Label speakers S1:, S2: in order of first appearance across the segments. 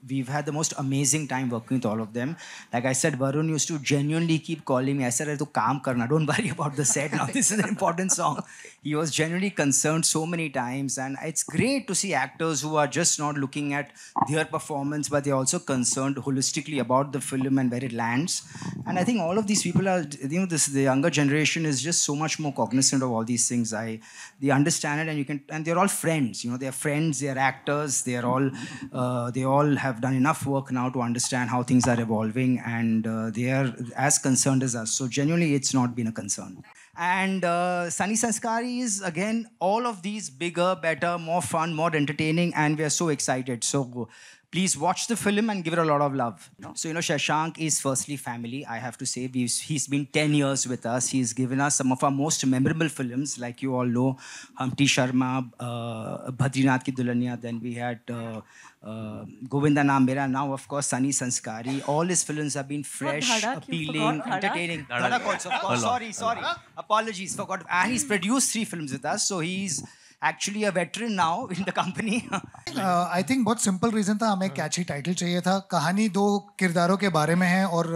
S1: we've had the most amazing time working with all of them. Like I said, Varun used to genuinely keep calling me. I said, "To kaam karna. Don't worry about the set now. This is an important song." He was genuinely concerned so many times, and it's great to see actors who are just not looking at their performance, but they're also concerned holistically about the film and where it lands. And I think all of these people are, this the younger generation is just so much more cognizant of all these things. They understand it, and and they're all friends. They're friends, they're actors, they all have done enough work now to understand how things are evolving, and they are as concerned as us. So genuinely, it's not been a concern. And Sunny Sanskari is again all of these bigger, better, more fun, more entertaining, and we are so excited. So please watch the film and give it a lot of love. So, Shashank is firstly family, I have to say. He's been 10 years with us. He's given us some of our most memorable films, like you all know, Humpty Sharma, Badrinath Ki Dulhania, then we had Govinda Naam Mera, now of course Sunny Sanskari. All his films have been fresh, appealing, entertaining. Dhadak also, of course. Sorry. Apologies, forgot. And he's produced 3 films with us, so he's actually a veteran now in the company.
S2: I think बहुत simple reason था, हमें कैची title चाहिए था. कहानी 2 किरदारों के बारे में है, और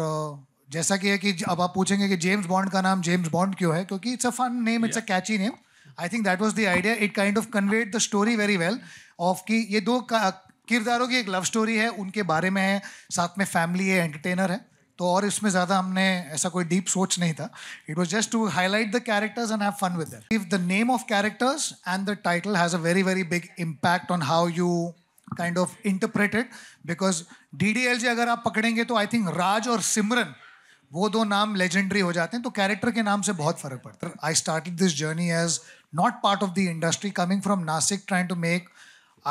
S2: जैसा कि है कि अब आप पूछेंगे कि जेम्स बॉन्ड का नाम जेम्स बॉन्ड क्यों है, क्योंकि it's a fun name, it's a catchy name. I think that was the idea. It kind of conveyed the story very well of कि ये 2 किरदारों की एक लव स्टोरी है, उनके बारे में है, साथ में फैमिली है, एंटरटेनर है. तो और इसमें ज़्यादा हमने ऐसा कोई डीप सोच नहीं था. It was just to highlight the characters and have fun with them. If the name of characters and the title has a very very big impact on how you kind of interpreted, because DDLJ अगर आप पकड़ेंगे तो I think राज और सिमरन, वो 2 नाम legendary हो जाते हैं, तो कैरेक्टर के नाम से बहुत फर्क पड़ता है. I started this journey as not part of the industry, coming from Nashik, trying to make.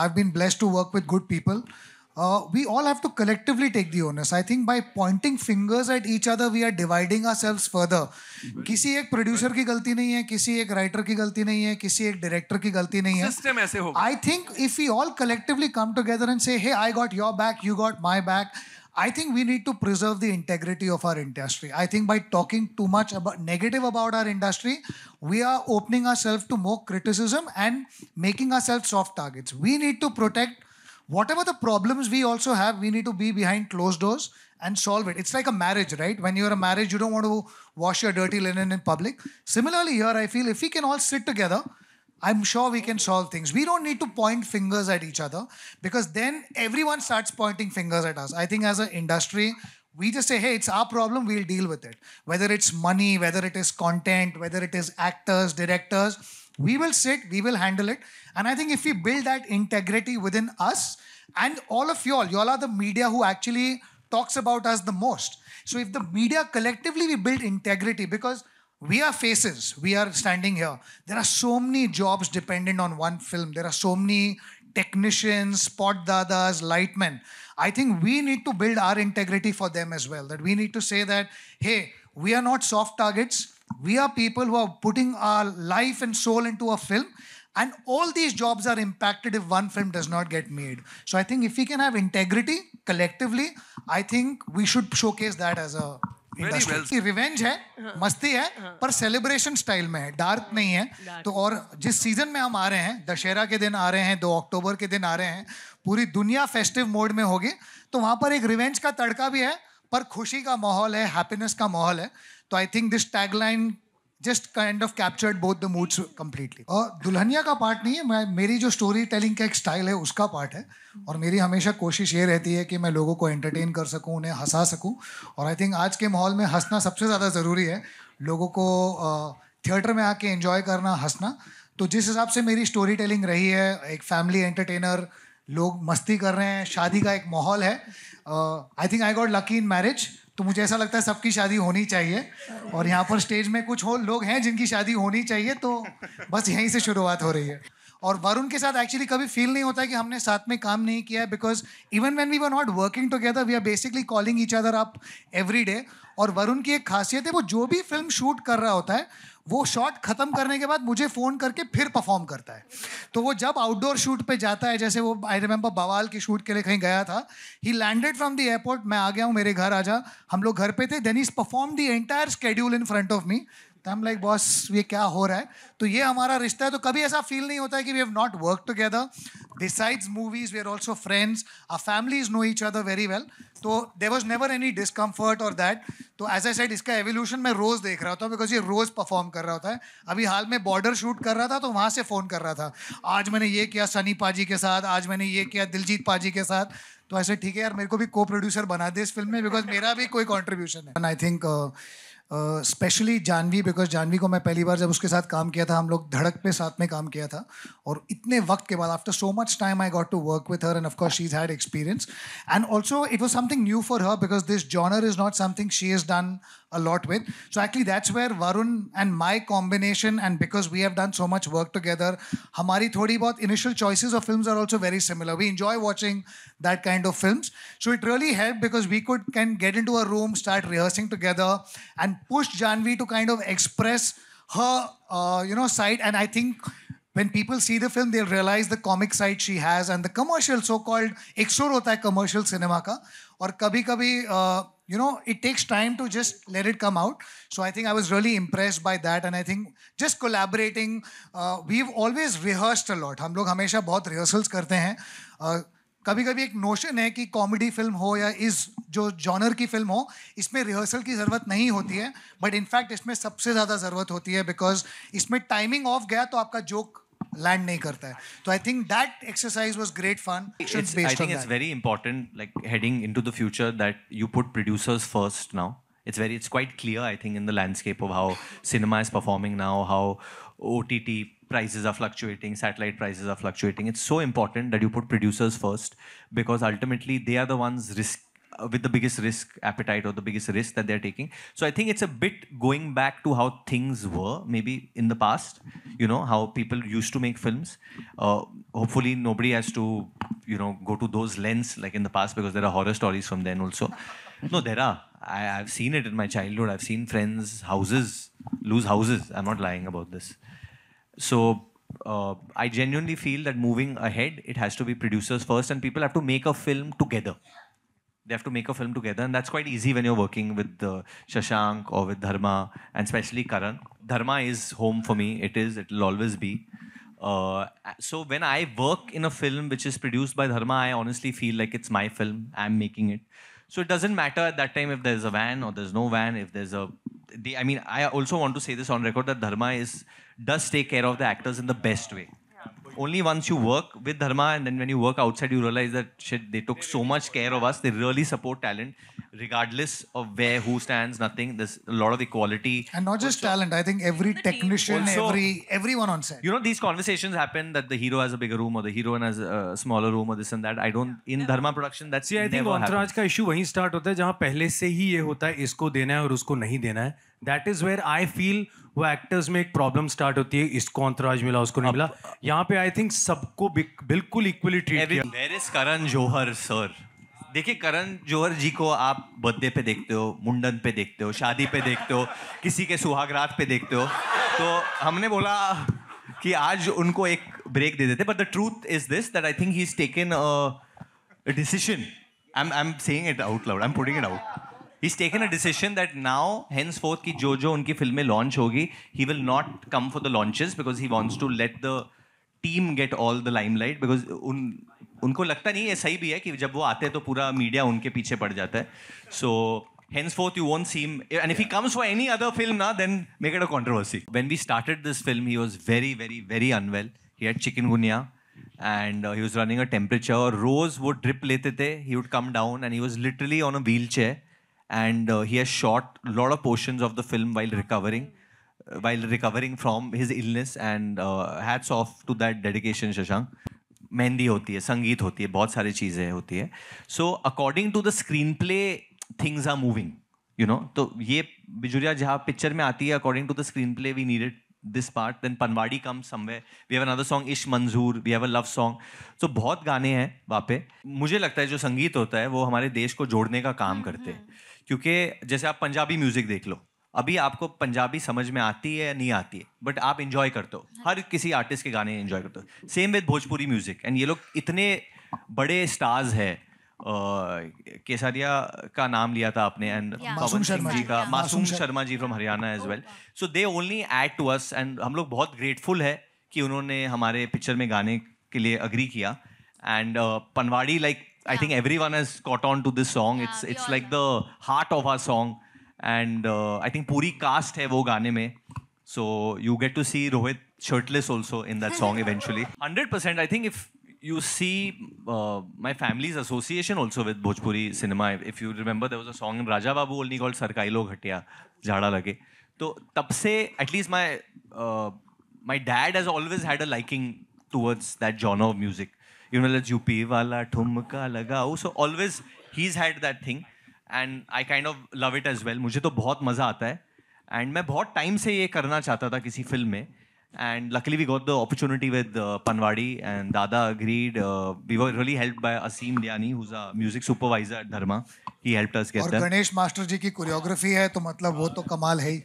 S2: I've been blessed to work with good people. We all have to collectively take the onus. I think by pointing fingers at each other, we are dividing ourselves further. किसी एक producer की गलती नहीं है, किसी एक writer की गलती नहीं है, किसी एक डायरेक्टर की गलती नहीं है.
S3: सिस्टम ऐसे होगा.
S2: I think if we all collectively come together and say, hey, I got your back, you got my back, I think we need to preserve the integrity of our industry. I think by talking too much about negative about our industry, we are opening ourselves to more criticism and making ourselves soft targets. We need to protect whatever the problems we also have. We need to be behind closed doors and solve it. It's like a marriage, right? When you're a marriage, you don't want to wash your dirty linen in public. Similarly here, I feel if we can all sit together, I'm sure we can solve things. We don't need to point fingers at each other, because then everyone starts pointing fingers at us. I think as an industry, we just say, hey, it's our problem, we'll deal with it. Whether it's money, whether it is content, whether it is actors, directors, we will sit, we will handle it. And I think if we build that integrity within us, and all of y'all are the media who actually talks about us the most. So if the media collectively we build integrity, because we are faces, we are standing here. There are so many jobs dependent on one film. There are so many technicians, spot dadas, lightmen. I think we need to build our integrity for them as well. That we need to say that, hey, we are not soft targets. We are people who are putting our life and soul into a film. And all these jobs are impacted if one film does not get made. So I think if we can have integrity collectively, I think we should showcase that as a industry. Revenge है, मस्ती है, पर celebration style में है, dark नहीं है. तो और जिस सीजन में हम आ रहे हैं, दशहरा के दिन आ रहे हैं, 2 अक्टूबर के दिन आ रहे हैं, पूरी दुनिया फेस्टिव मोड में होगी, तो वहां पर एक रिवेंज का तड़का भी है, पर खुशी का माहौल है, हैप्पीनेस का माहौल है. तो I think this tagline just kind of captured both the moods completely. और दुल्हनिया का पार्ट नहीं है, मेरी जो स्टोरी टेलिंग का एक स्टाइल है उसका पार्ट है. और मेरी हमेशा कोशिश ये रहती है कि मैं लोगों को एंटरटेन कर सकूं, उन्हें हंसा सकूं. और आई थिंक आज के माहौल में हंसना सबसे ज़्यादा ज़रूरी है. लोगों को थिएटर में आके एंजॉय करना, हंसना. तो जिस हिसाब से मेरी स्टोरी टेलिंग रही है, एक फैमिली एंटरटेनर, लोग मस्ती कर रहे हैं, शादी का एक माहौल है. I think I got lucky in marriage. तो मुझे ऐसा लगता है सबकी शादी होनी चाहिए, और यहाँ पर स्टेज में कुछ लोग हैं जिनकी शादी होनी चाहिए, तो बस यहीं से शुरुआत हो रही है. और वरुण के साथ एक्चुअली कभी फील नहीं होता है कि हमने साथ में काम नहीं किया है, because even when we were not working together, we are basically calling each other up every day. और वरुण की एक खासियत है, वो जो भी फिल्म शूट कर रहा होता है, वो शॉट खत्म करने के बाद मुझे फ़ोन करके फिर परफॉर्म करता है. तो वो जब आउटडोर शूट पे जाता है, जैसे वो आई रिमेंबर बवाल की शूट के लिए कहीं गया था, ही लैंडेड फ्रॉम द एयरपोर्ट, मैं आ गया हूँ, मेरे घर आ जा, हम लोग घर पे थे, then he perform the entire schedule in front of me. I'm like, boss ये क्या हो रहा है? तो ये हमारा रिश्ता है. तो कभी ऐसा फील नहीं होता है कि we have not worked together. Besides movies, we are also friends. Our families know each other very well. तो there was never any discomfort or that. तो as I said, इसका evolution मैं रोज देख रहा होता हूँ because ये रोज परफॉर्म कर रहा होता है. अभी हाल में बॉर्डर शूट कर रहा था तो वहां से फोन कर रहा था. आज मैंने ये किया सनी पाजी के साथ, आज मैंने ये किया दिलजीत पाजी के साथ. तो ऐसे ठीक है यार, मेरे को भी को प्रोड्यूसर बना दे इस फिल्म में बिकॉज मेरा भी कोई कॉन्ट्रीब्यूशन है. And I think specially Janhvi, because Janhvi को मैं पहली बार जब उसके साथ काम किया था, हम लोग धड़क पे साथ में काम किया था, और इतने वक्त के बाद after so much time I got to work with her, and of course she has had experience, and also it was something new for her because this genre is not something she has done a lot with. So actually that's where Varun and my combination, and because we have done so much work together, hamari thodi bahut initial choices of films are also very similar. We enjoy watching that kind of films. So it really helped because we can get into a room, start rehearsing together, and push Janvi to kind of express her side. And I think when people see the film, they'll realize the comic side she has, and the commercial, so-called एक सुर होता है commercial cinema का, और कभी-कभी it takes time to just let it come out. So I think I was really impressed by that, and I think just collaborating, we've always rehearsed a lot. हम लोग हमेशा बहुत rehearsals करते हैं. कभी-कभी एक नोशन है कि कॉमेडी फिल्म हो या इस जो जॉनर की फिल्म हो, इसमें रिहर्सल की ज़रूरत नहीं होती है, बट इनफैक्ट इसमें सबसे ज़्यादा ज़रूरत होती है बिकॉज इसमें टाइमिंग ऑफ गया तो आपका जोक लैंड नहीं करता है. तो I think that exercise was great fun.
S3: I think it's very important, like heading into the future, that you put producers first now. It's quite clear, I think, in the landscape of how cinema is performing now, how OTT prices are fluctuating, satellite prices are fluctuating. It's so important that you put producers first, because ultimately they are the ones with the biggest risk appetite, or the biggest risk that they're taking. So I think it's a bit going back to how things were maybe in the past, how people used to make films. Hopefully nobody has to go to those lengths like in the past, because there are horror stories from then also. No, there are. I've seen it in my childhood. I've seen friends' houses lose houses. I'm not lying about this. So I genuinely feel that moving ahead, it has to be producers first, and people have to make a film together. They have to make a film together, and that's quite easy when you're working with Shashank or with Dharma, and especially Karan. Dharma is home for me. It'll always be. So when I work in a film which is produced by Dharma, I honestly feel like it's my film. I'm making it. So it doesn't matter at that time if there's a van or there's no van. If there's I also want to say this on record that Dharma does take care of the actors in the best way. Only once you work with Dharma, and then when you work outside, you realize that shit, they took so much care of us. They really support talent, regardless of who stands, nothing. There's a lot of equality. And
S2: not just talent, I think every technician, everyone on set.
S3: These conversations happen that the hero has a bigger room or the heroine has a smaller room or this and that. In Dharma production, that's
S4: I think अंतराज का issue वहीं start होता है जहाँ पहले से ही ये होता है इसको देना है और उसको नहीं देना है. That is where I feel वो एक्टर्स में एक प्रॉब्लम स्टार्ट होती है. इसको अंतराज मिला, उसको नहीं मिला. यहाँ पे आई थिंक सबको बिल्कुल इक्वली ट्रीट किया.
S3: There is Karan Johar sir. देखिए, करण जौहर जी को आप बर्थडे पे देखते हो, मुंडन पे देखते हो, शादी पे देखते हो, किसी के सुहागरात पे देखते हो. तो हमने बोला कि आज उनको एक ब्रेक दे देते. But the truth is this, that I think he is taken a decision. I am saying it out loud, I am putting it out. He's taken a decision that now, henceforth, कि जो उनकी फिल्में launch होगी, he will not come for the launches because he wants to let the team get all the limelight, because उनको लगता नहीं है, सही भी है, कि जब वो आते हैं तो पूरा मीडिया उनके पीछे पड़ जाता है. So henceforth you won't see him, and if he comes for any other film now, then make it a controversy. When we started this film, he was very, very, very unwell. He had chikungunya, and he was running a temperature. रोज वो drip लेते थे, he would come down, and he was literally on a wheelchair. And he has shot a lot of portions of the film while recovering from his illness, and hats off to that dedication, Shashank. Mehndi होती है, संगीत होती है, बहुत सारी चीज़ें होती है. So according to the screenplay, things are moving, तो ये बिजुरिया जहाँ पिक्चर में आती है, according to the screenplay, we needed this part. Then Panwadi comes somewhere. We have another song, Ish Manzoor. We have a love song. So बहुत गाने हैं वहाँ पे. मुझे लगता है जो संगीत होता है वो हमारे देश को जोड़ने का काम करते हैं. क्योंकि जैसे आप पंजाबी म्यूजिक देख लो, अभी आपको पंजाबी समझ में आती है या नहीं आती है, बट आप इंजॉय करते हो, हर किसी आर्टिस्ट के गाने इंजॉय करते हो. Same with Bhojpuri music. And ये लोग इतने बड़े स्टार्स हैं, केसारिया का नाम लिया था आपने एंड
S5: Yeah.
S3: पवन
S2: मासूम
S3: सिंह
S2: शर्मा
S3: जी
S2: जी.
S3: का
S2: Yeah.
S3: Masoom
S2: Masoom
S3: Sharma ji from Haryana as well. So they only add to us and हम लोग बहुत ग्रेटफुल है कि उन्होंने हमारे पिक्चर में गाने के लिए अग्री किया. And Panwari like I think everyone has caught on to this song.
S5: Yeah, we
S3: It's
S5: all
S3: like the heart of our song, and I think पूरी cast है वो गाने में. So you get to see Rohit shirtless also in that song eventually. 100%. I think if you see my family's association also with Bhojpuri cinema, if you remember, there was a song in Raja Babu only called Sarkailo Ghatia, Jhada Lage. तो तब से at least my dad has always had a liking towards that genre of music. You know, let's UP wala ठुमका लगाओ. So always he's had that thing, and I kind of love it as well. मुझे तो बहुत मजा आता है, and मैं बहुत टाइम से ये करना चाहता था किसी फिल्म में. And luckily we got the opportunity with Panwadi, and Dada agreed. We were really helped by Asim Diani, who's a music supervisor at Dharma. He helped us get
S2: और
S3: them.
S2: गणेश मास्टर जी की choreography है तो मतलब वो तो कमाल है ही.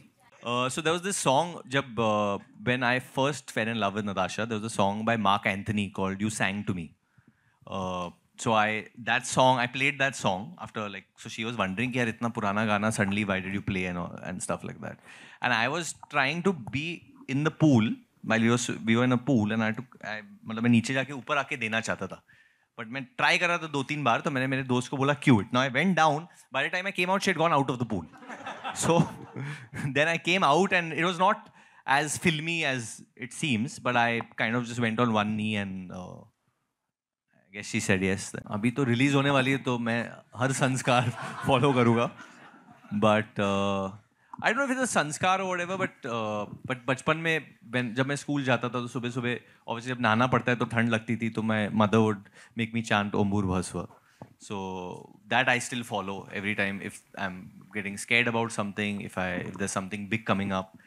S3: So there was this song when I first fell in love with Natasha. There was a song by Mark Anthony called "You Sang to Me." So I played that song after, like, so she was wondering कि यार इतना पुराना गाना suddenly why did you play and stuff like that. And I was trying to be in the pool while we were in a pool, and मतलब मैं नीचे जाके ऊपर आके देना चाहता था. But मैं ट्राई कर रहा था 2-3 बार, तो मैंने मेरे दोस्त को बोला Q it. Now I went down. By the time I came out, she had gone out of the pool. So then I came out, and it was not as filmy as it seems, but I kind of just went on one knee and I guess she said yes. अभी तो release होने वाली है तो मैं हर संस्कार follow करूँगा. But I don't know if it's a संस्कार or whatever, but बचपन में जब मैं स्कूल जाता था तो सुबह सुबह obviously जब नहाना पड़ता है तो ठंड लगती थी, तो मैं mother would make me chant Om Bhurvasva. So that I still follow every time if I'm getting scared about something, if there's something big coming up.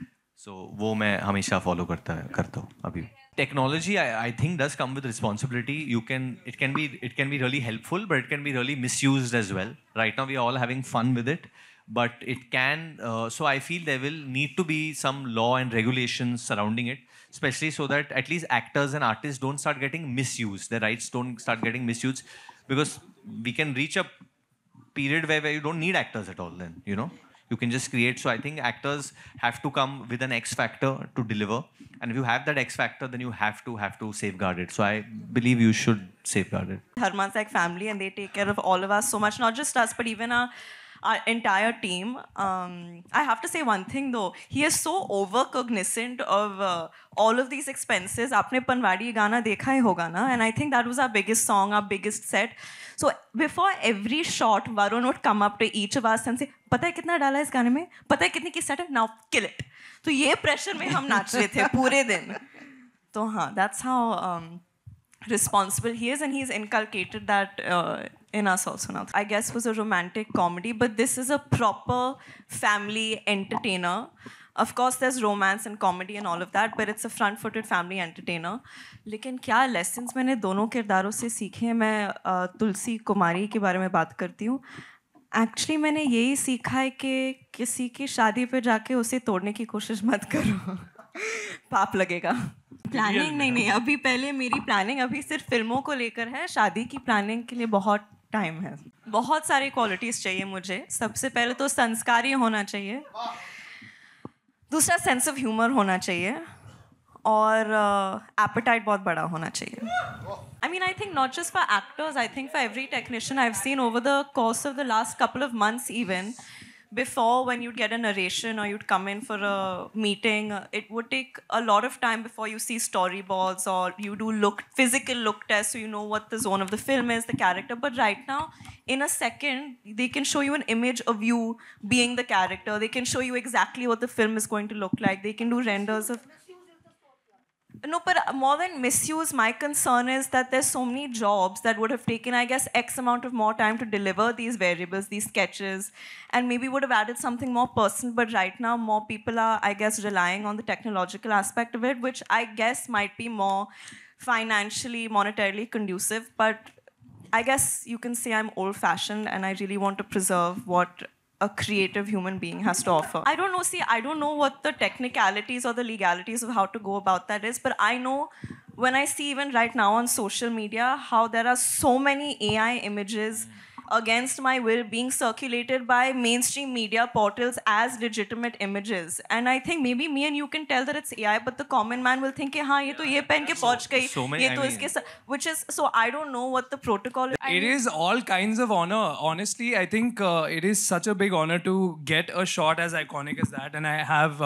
S3: So वो मैं हमेशा follow करता हूँ अभी. Technology I think does come with responsibility. It can be really helpful, but it can be really misused as well. Right now we are all having fun with it, but it can. So I feel there will need to be some law and regulations surrounding it, especially so that at least actors and artists don't start getting misused. Their rights don't start getting misused, because we can reach a period where you don't need actors at all. Then you can just create. So I think actors have to come with an X factor to deliver, and if you have that X factor, then you have to safeguard it. So I believe you should safeguard it.
S6: Dharma's like family, and they take care of all of us so much, not just us, but even our entire team. I have to say one thing though, he is so over-cognizant of all of these expenses. आपने पनवाड़ी गाना देखा ही होगा ना, and I think that was our biggest song, our biggest set. So before every shot, Varun would come up to each of us and say, पता है कितना डाला है इस गाने में, पता है कितनी की set है, now kill it. तो ये pressure में हम नाच रहे थे पूरे दिन. तो हाँ, that's how responsible he is, and he's inculcated that in us also now. I guess was a romantic comedy, but this is a proper family entertainer. Of course, there's romance and comedy and all of that, but it's a front-footed family entertainer. लेकिन क्या lessons मैंने दोनों किरदारों से सीखे हैं. मैं तुलसी कुमारी के बारे में बात करती हूँ. Actually मैंने यही सीखा है कि किसी की शादी पे जाके उसे तोड़ने की कोशिश मत करो. पाप लगेगा. प्लानिंग नहीं, अभी पहले मेरी प्लानिंग अभी सिर्फ फिल्मों को लेकर है. शादी की प्लानिंग के लिए बहुत टाइम है. बहुत सारी क्वालिटीज़ चाहिए मुझे. सबसे पहले तो संस्कारी होना चाहिए, दूसरा सेंस ऑफ ह्यूमर होना चाहिए, और एपेटाइट बहुत बड़ा होना चाहिए. I mean, I think not just for actors, I think for every technician I've seen over the course of the last couple of months even, before when you'd get a narration or you'd come in for a meeting, it would take a lot of time before you see storyboards or you do physical look tests so you know what the zone of the film is, the character. But right now, in a second, they can show you an image of you being the character. They can show you exactly what the film is going to look like. They can do renders of... No, but more than misuse, my concern is that there's so many jobs that would have taken, I guess, X amount of more time to deliver these variables, these sketches, and maybe would have added something more personal. But right now, more people are, I guess, relying on the technological aspect of it, which I guess might be more financially, monetarily conducive. But I guess you can say I'm old-fashioned, and I really want to preserve what a creative human being has to offer. I don't know, I don't know what the technicalities or the legalities of how to go about that is, but I know when I see even right now on social media how there are so many AI images against my will being circulated by mainstream media portals as legitimate images, and I think maybe me and you can tell that it's AI, but the common man will think कि हाँ ये तो ये पहन के पहुंच गई,
S3: so many,
S6: ये तो इसके which is, so I don't know what the protocol is.
S5: It is all kinds of honor. Honestly, I think it is such a big honor to get a shot as iconic as that, and I have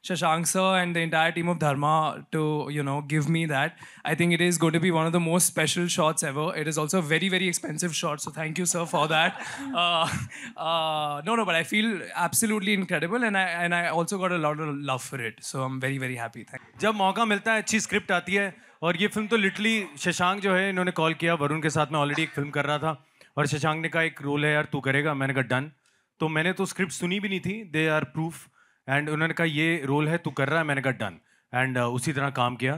S5: Shashank sir and the entire team of Dharma to give me that. I think it is going to be one of the most special shots ever. It is also a very, very expensive shot, so thank you sir for that. No, but I feel absolutely incredible, and I also got a lot of love for it. So I'm very, very happy. Thank you.
S4: जब मौका मिलता है, अच्छी script आती है, और ये film तो लिटरली शशांक जो है, इन्होंने कॉल किया, वरुण के साथ मैं ऑलरेडी एक फिल्म कर रहा था, और शशांक ने कहा एक रोल है यार तू करेगा, मैंने कहा डन। तो मैंने तो स्क्रिप्ट सुनी भी नहीं थी, दे आर प्रूफ, एंड उन्होंने कहा ये रोल है तू कर रहा है, मैंने कहा डन, एंड उसी तरह काम किया।